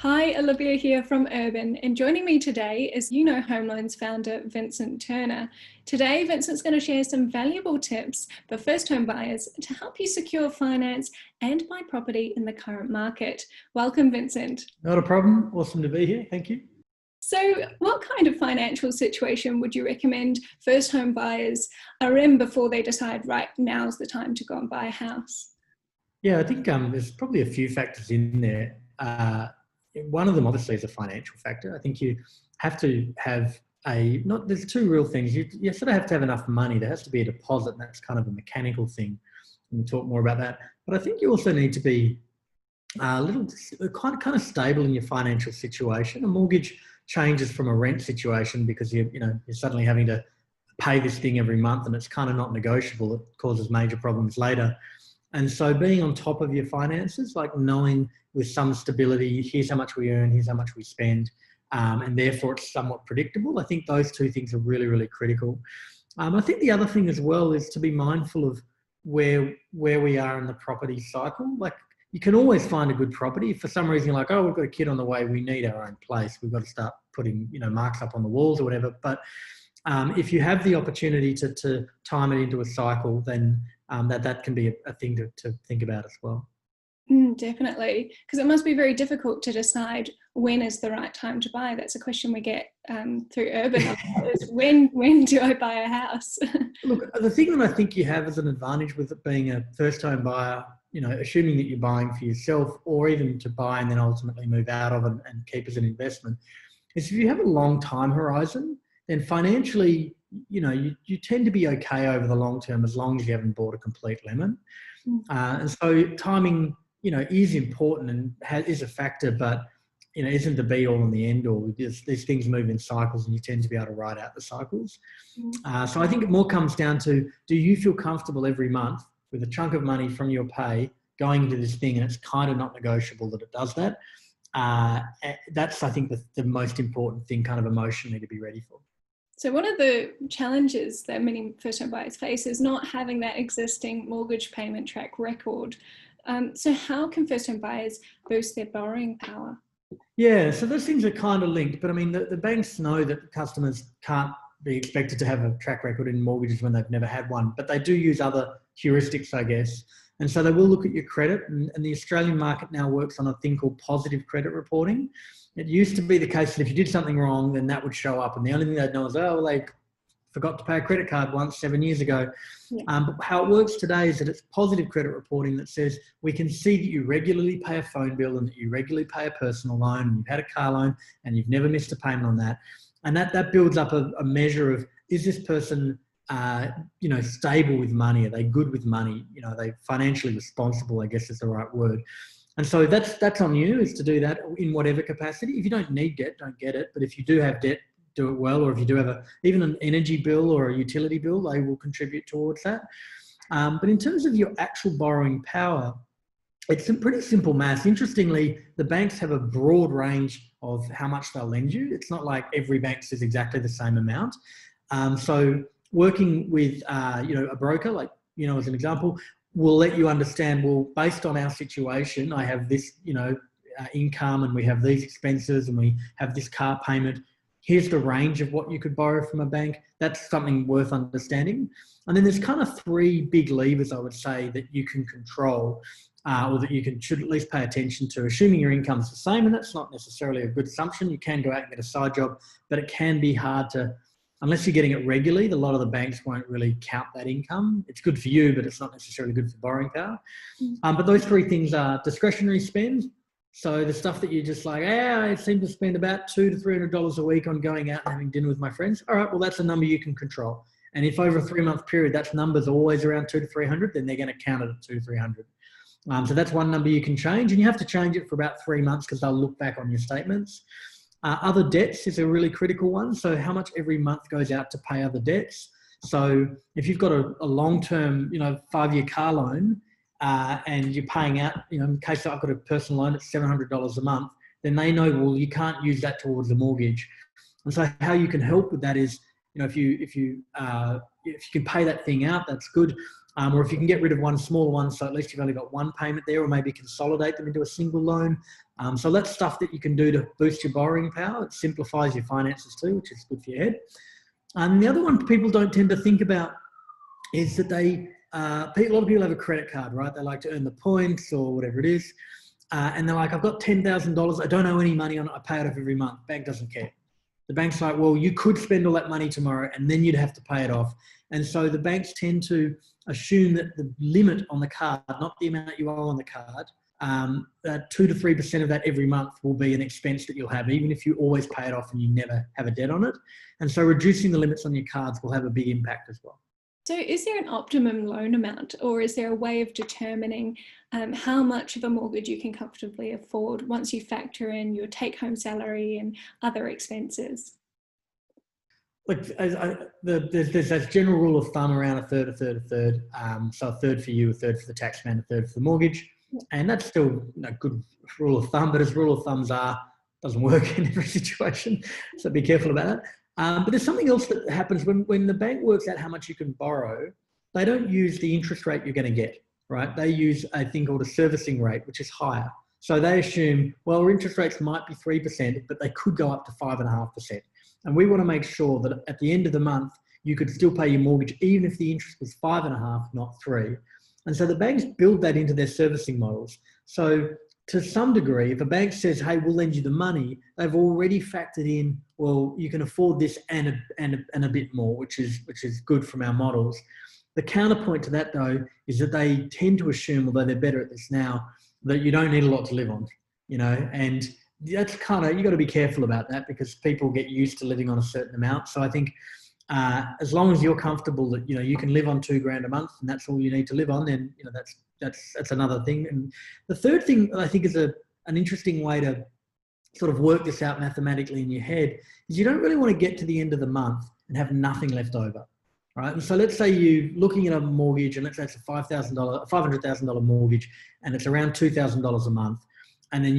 Hi, Olivia here from Urban, and joining me today is Uno Homeloans founder Vincent Turner. Today, Vincent's going to share some valuable tips for first home buyers to help you secure finance and buy property in the current market. Welcome, Vincent. Not a problem. Awesome to be here. Thank you. So, what kind of financial situation would you recommend first home buyers are in before they decide, right, now's the time to go and buy a house? Yeah, I think there's probably a few factors in there. One of them obviously is a financial factor. I think you have to have there's two real things. You sort of have to have enough money. There has to be a deposit, and that's kind of a mechanical thing. We'll talk more about that. But I think you also need to be a little kind of stable in your financial situation. A mortgage changes from a rent situation because you're suddenly having to pay this thing every month, and it's kind of not negotiable. It causes major problems later. And so being on top of your finances, like knowing with some stability, here's how much we earn, here's how much we spend, and therefore it's somewhat predictable. I think those two things are really, really critical. I think the other thing as well is to be mindful of where we are in the property cycle. Like, you can always find a good property. If for some reason you're like, oh, we've got a kid on the way, we need our own place, we've got to start putting marks up on the walls or whatever. But if you have the opportunity to time it into a cycle, then that can be a thing to think about as well. Definitely, because it must be very difficult to decide when is the right time to buy. That's a question we get through Urban. Is when do I buy a house? Look, the thing that I think you have as an advantage with it being a first home buyer, assuming that you're buying for yourself or even to buy and then ultimately move out of and keep as an investment, is if you have a long time horizon, then financially, you tend to be okay over the long term as long as you haven't bought a complete lemon. And so timing, is important and is a factor, but, isn't the be all and the end all. These things move in cycles and you tend to be able to ride out the cycles. So I think it more comes down to, do you feel comfortable every month with a chunk of money from your pay going into this thing, and it's kind of not negotiable that it does that? That's, I think, the most important thing kind of emotionally to be ready for. So one of the challenges that many first-home buyers face is not having that existing mortgage payment track record. So how can first-home buyers boost their borrowing power? Yeah, so those things are kind of linked, but I mean, the banks know that customers can't be expected to have a track record in mortgages when they've never had one, but they do use other heuristics, I guess. And so they will look at your credit, and the Australian market now works on a thing called positive credit reporting. It used to be the case that if you did something wrong, then that would show up. And the only thing they'd know is, oh, well, they forgot to pay a credit card once 7 years ago. Yeah. But how it works today is that it's positive credit reporting that says we can see that you regularly pay a phone bill and that you regularly pay a personal loan and you've had a car loan and you've never missed a payment on that. And that builds up a measure of, is this person stable with money? Are they good with money? Are they financially responsible, I guess is the right word. And so that's on you, is to do that in whatever capacity. If you don't need debt, don't get it. But if you do have debt, do it well. Or if you do have even an energy bill or a utility bill, they will contribute towards that. But in terms of your actual borrowing power, it's some pretty simple maths. Interestingly, the banks have a broad range of how much they'll lend you. It's not like every bank says exactly the same amount. So working with a broker, like as an example, will let you understand, well, based on our situation, I have this, income, and we have these expenses, and we have this car payment. Here's the range of what you could borrow from a bank. That's something worth understanding. And then there's kind of three big levers, I would say, that you can control, or that you should at least pay attention to, assuming your income's the same. And that's not necessarily a good assumption. You can go out and get a side job, but it can be hard to, unless you're getting it regularly, a lot of the banks won't really count that income. It's good for you, but it's not necessarily good for borrowing power. But those three things are discretionary spend. So the stuff that you're just like, I seem to spend about $200 to $300 a week on going out and having dinner with my friends. All right, well, that's a number you can control. And if over a 3-month period, that number's always around $200 to $300, then they're going to count it at $200 to $300. So that's one number you can change, and you have to change it for about 3 months because they'll look back on your statements. Other debts is a really critical one. So how much every month goes out to pay other debts. So if you've got a long-term, 5-year car loan, and you're paying out, in case I've got a personal loan at $700 a month, then they know, well, you can't use that towards the mortgage. And so how you can help with that is, if you can pay that thing out, that's good. Or if you can get rid of one smaller one, so at least you've only got one payment there, or maybe consolidate them into a single loan. So that's stuff that you can do to boost your borrowing power. It simplifies your finances too, which is good for your head. And the other one people don't tend to think about is that a lot of people have a credit card, right? They like to earn the points or whatever it is. And they're like, I've got $10,000. I don't owe any money on it. I pay it off every month. Bank doesn't care. The bank's like, well, you could spend all that money tomorrow and then you'd have to pay it off. And so the banks tend to assume that the limit on the card, not the amount you owe on the card, that 2 to 3% of that every month will be an expense that you'll have, even if you always pay it off and you never have a debt on it. And so reducing the limits on your cards will have a big impact as well. So is there an optimum loan amount, or is there a way of determining how much of a mortgage you can comfortably afford once you factor in your take-home salary and other expenses? Like there's that general rule of thumb around a third, a third, a third. So a third for you, a third for the taxman, a third for the mortgage. And that's still a good rule of thumb, but as rule of thumbs are, doesn't work in every situation. So be careful about that. But there's something else that happens when the bank works out how much you can borrow. They don't use the interest rate you're going to get, right? They use a thing called a servicing rate, which is higher. So they assume, well, our interest rates might be 3%, but they could go up to 5.5%. And we want to make sure that at the end of the month, you could still pay your mortgage, even if the interest was 5.5, not 3. And so the banks build that into their servicing models. So to some degree, if a bank says, hey, we'll lend you the money, they've already factored in, well, you can afford this and a bit more, which is good from our models. The counterpoint to that, though, is that they tend to assume, although they're better at this now, that you don't need a lot to live on, and that's kind of, you got to be careful about that because people get used to living on a certain amount. So I think as long as you're comfortable that, you can live on $2,000 a month and that's all you need to live on, then, that's another thing. And the third thing I think is an interesting way to sort of work this out mathematically in your head is you don't really want to get to the end of the month and have nothing left over, right? And so let's say you're looking at a mortgage and let's say it's a $500,000 mortgage and it's around $2,000 a month. And then,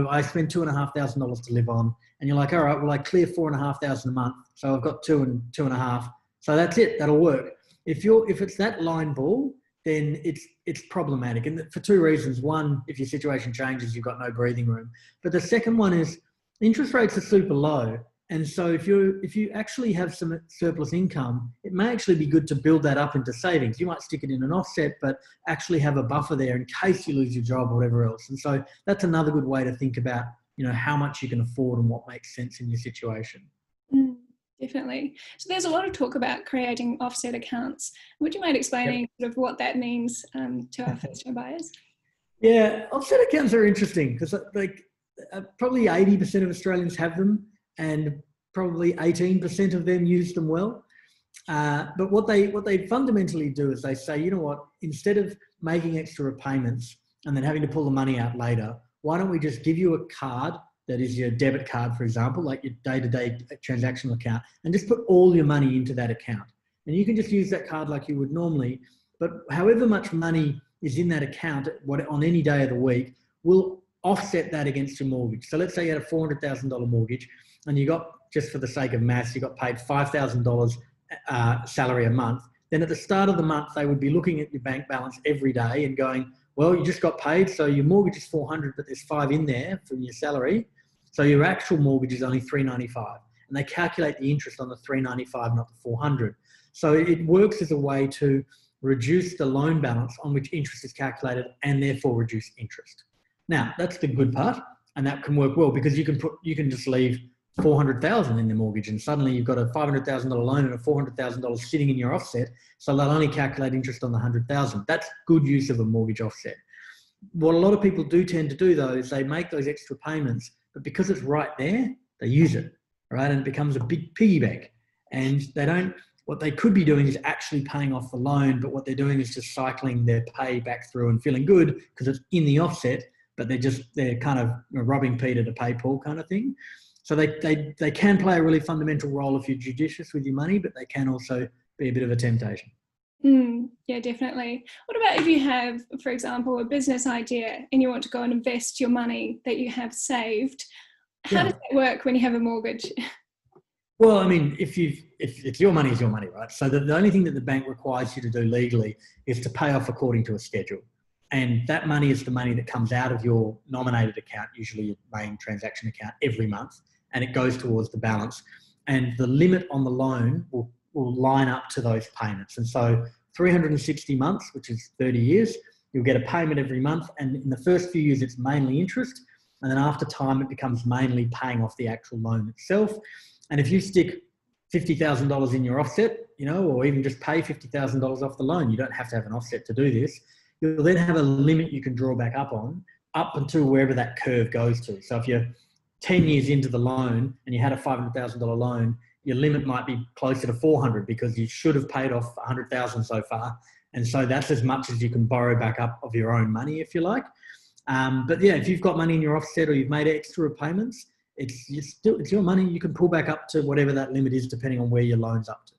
I spend $2,500 to live on and you're like, all right, well, I clear $4,500 a month. So I've got 2 and 2.5. So that's it. That'll work. If it's that line ball, then it's problematic. And for two reasons. One, if your situation changes, you've got no breathing room. But the second one is interest rates are super low. And so if you actually have some surplus income, it may actually be good to build that up into savings. You might stick it in an offset, but actually have a buffer there in case you lose your job or whatever else. And so that's another good way to think about, how much you can afford and what makes sense in your situation. Definitely. So there's a lot of talk about creating offset accounts. Would you mind explaining sort of what that means to our first-time buyers? Yeah, offset accounts are interesting because probably 80% of Australians have them and probably 18% of them use them well. But what they fundamentally do is they say, you know what, instead of making extra repayments and then having to pull the money out later, why don't we just give you a card that is your debit card, for example, like your day-to-day transactional account, and just put all your money into that account. And you can just use that card like you would normally, but however much money is in that account on any day of the week, we'll offset that against your mortgage. So let's say you had a $400,000 mortgage and you got, just for the sake of maths, you got paid $5,000 salary a month. Then at the start of the month, they would be looking at your bank balance every day and going, well, you just got paid, so your mortgage is $400, but there's $5 in there from your salary. So your actual mortgage is only $395. And they calculate the interest on the $395, not the $400. So it works as a way to reduce the loan balance on which interest is calculated and therefore reduce interest. Now, that's the good part, and that can work well because you can just leave $400,000 in the mortgage and suddenly you've got a $500,000 loan and a $400,000 sitting in your offset, so they'll only calculate interest on the $100,000. That's good use of a mortgage offset. What a lot of people do tend to do, though, is they make those extra payments, but because it's right there, they use it, right? And it becomes a big piggy bank. And what they could be doing is actually paying off the loan, but what they're doing is just cycling their pay back through and feeling good because it's in the offset, but they're kind of robbing Peter to pay Paul kind of thing. So they can play a really fundamental role if you're judicious with your money, but they can also be a bit of a temptation. Yeah, definitely. What about if you have, for example, a business idea and you want to go and invest your money that you have saved? How does that work when you have a mortgage? Well, I mean, if it's your money, it's your money, right? So the only thing that the bank requires you to do legally is to pay off according to a schedule. And that money is the money that comes out of your nominated account, usually your main transaction account, every month, and it goes towards the balance. And the limit on the loan will line up to those payments. And so 360 months, which is 30 years, you'll get a payment every month. And in the first few years, it's mainly interest. And then after time, it becomes mainly paying off the actual loan itself. And if you stick $50,000 in your offset, or even just pay $50,000 off the loan, you don't have to have an offset to do this. You'll then have a limit you can draw back up on, up until wherever that curve goes to. So if you're 10 years into the loan and you had a $500,000 loan, your limit might be closer to 400 because you should have paid off 100,000 so far. And so that's as much as you can borrow back up of your own money, if you like. But yeah, if you've got money in your offset or you've made extra repayments, it's your money. You can pull back up to whatever that limit is, depending on where your loan's up to.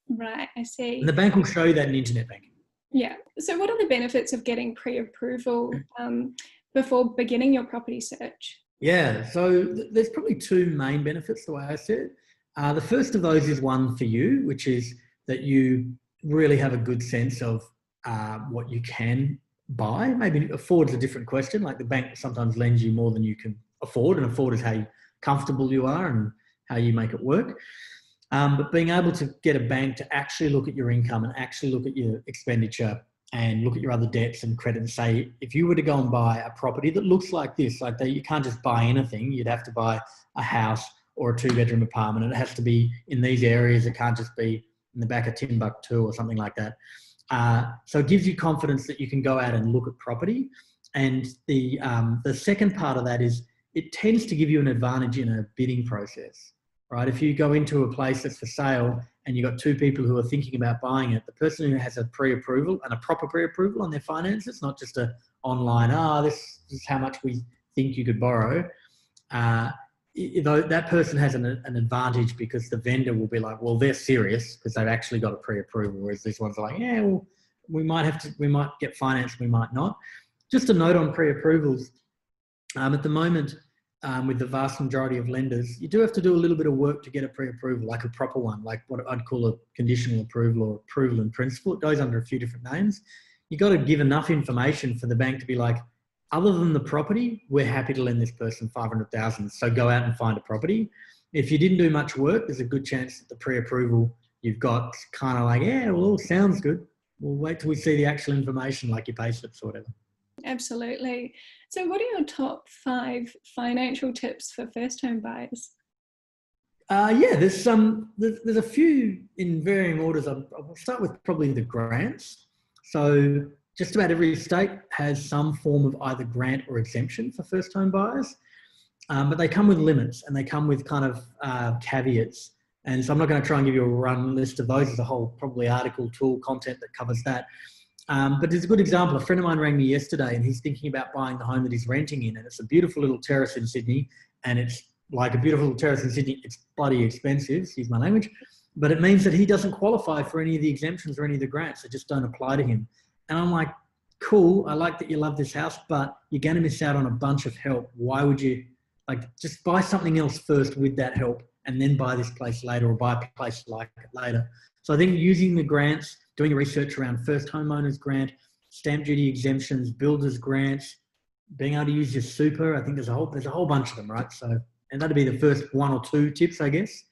Right, I see. And the bank will show you that in internet banking. Yeah. So what are the benefits of getting pre-approval before beginning your property search? Yeah, so there's probably two main benefits the way I see it. The first of those is one for you, which is that you really have a good sense of what you can buy. Maybe afford's a different question. Like the bank sometimes lends you more than you can afford, and afford is how comfortable you are and how you make it work. But being able to get a bank to actually look at your income and actually look at your expenditure and look at your other debts and credit and say, if you were to go and buy a property that looks like this, like that, you can't just buy anything. You'd have to buy a house or a 2-bedroom apartment, and it has to be in these areas. It can't just be in the back of Timbuktu or something like that. So it gives you confidence that you can go out and look at property. And the second part of that is it tends to give you an advantage in a bidding process, right? If you go into a place that's for sale and you've got two people who are thinking about buying it, the person who has a pre-approval and a proper pre-approval on their finances, not just a online, this is how much we think you could borrow, that person has an advantage because the vendor will be like, well, they're serious because they've actually got a pre-approval, whereas these ones are like, yeah, well, we might get finance, we might not. Just a note on pre-approvals. At the moment, with the vast majority of lenders, you do have to do a little bit of work to get a pre-approval, like a proper one, like what I'd call a conditional approval or approval in principle. It goes under a few different names. You've got to give enough information for the bank to be like, other than the property, we're happy to lend this person $500,000. So go out and find a property. If you didn't do much work, there's a good chance that the pre-approval you've got kind of like, yeah, well, sounds good. We'll wait till we see the actual information, like your pay slips or whatever. Absolutely. So what are your top 5 financial tips for first home buyers? There's a few in varying orders. I'll start with probably the grants. So just about every state has some form of either grant or exemption for first home buyers, but they come with limits and they come with kind of caveats. And so I'm not going to try and give you a run list of those. There's a whole probably article, tool, content that covers that. But there's a good example. A friend of mine rang me yesterday and he's thinking about buying the home that he's renting in, and it's a beautiful little terrace in Sydney, and it's like a beautiful little terrace in Sydney. It's bloody expensive, excuse my language, but it means that he doesn't qualify for any of the exemptions or any of the grants. They just don't apply to him. And I'm like, cool, I like that you love this house, but you're going to miss out on a bunch of help. Why would you, just buy something else first with that help and then buy this place later, or buy a place like it later. So I think using the grants, doing research around first homeowners grant, stamp duty exemptions, builders grants, being able to use your super. I think there's a whole bunch of them, right? So, and that'd be the first 1 or 2 tips, I guess.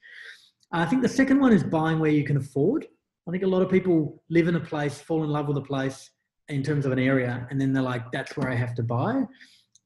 I think the second one is buying where you can afford. I think a lot of people live in a place, fall in love with a place in terms of an area, and then they're like, that's where I have to buy.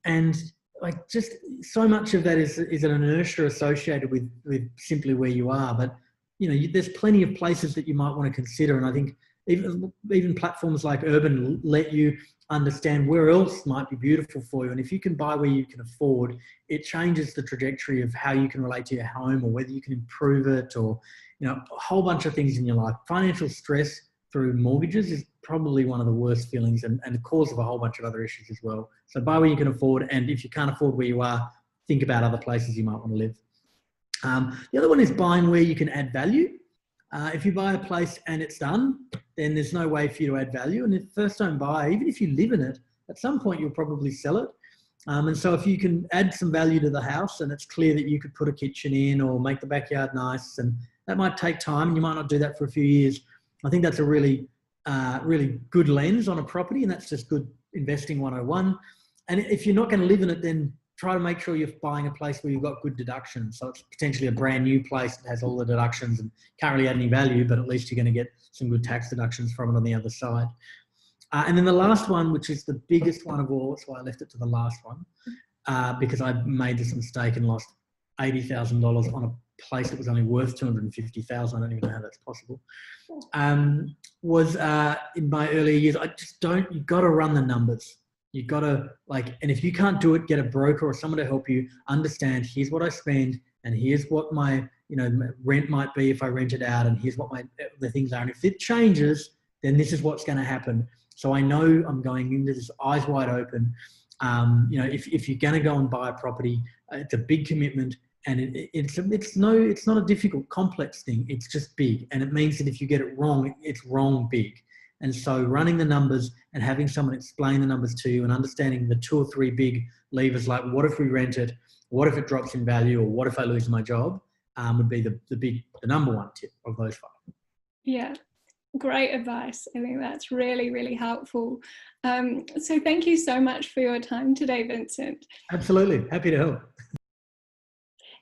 And like, just so much of that is an inertia associated with simply where you are. But there's plenty of places that you might want to consider. And I think even platforms like Urban let you understand where else might be beautiful for you. And if you can buy where you can afford, it changes the trajectory of how you can relate to your home, or whether you can improve it, or a whole bunch of things in your life. Financial stress through mortgages is probably one of the worst feelings, and the cause of a whole bunch of other issues as well. So buy where you can afford, and if you can't afford where you are, think about other places you might want to live. The other one is buying where you can add value. If you buy a place and it's done, then there's no way for you to add value. And if first home buyer, even if you live in it, at some point you'll probably sell it. And so if you can add some value to the house and it's clear that you could put a kitchen in or make the backyard nice, and that might take time and you might not do that for a few years. I think that's a really good lens on a property, and that's just good investing 101. And if you're not going to live in it, then try to make sure you're buying a place where you've got good deductions. So it's potentially a brand new place that has all the deductions and can't really add any value, but at least you're going to get some good tax deductions from it on the other side. And then the last one, which is the biggest one of all, that's why I left it to the last one, because I made this mistake and lost $80,000 on a place that was only worth $250,000. I don't even know how that's possible. Was in my earlier years, you've got to run the numbers. You've got to and if you can't do it, get a broker or someone to help you understand, here's what I spend and here's what my, rent might be if I rent it out, and here's what the things are. And if it changes, then this is what's going to happen. So I know I'm going into this eyes wide open. If you're going to go and buy a property, it's a big commitment, and it's not a difficult, complex thing. It's just big, and it means that if you get it wrong, it's wrong big. And so running the numbers and having someone explain the numbers to you and understanding the 2 or 3 big levers, like what if we rent it, what if it drops in value, or what if I lose my job, would be the number one tip of those 5. Yeah. Great advice. I think that's really, really helpful. So thank you so much for your time today, Vincent. Absolutely. Happy to help.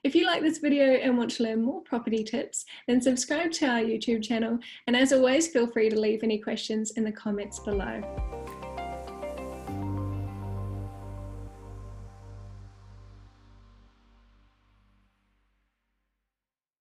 If you like this video and want to learn more property tips, then subscribe to our YouTube channel. And as always, feel free to leave any questions in the comments below.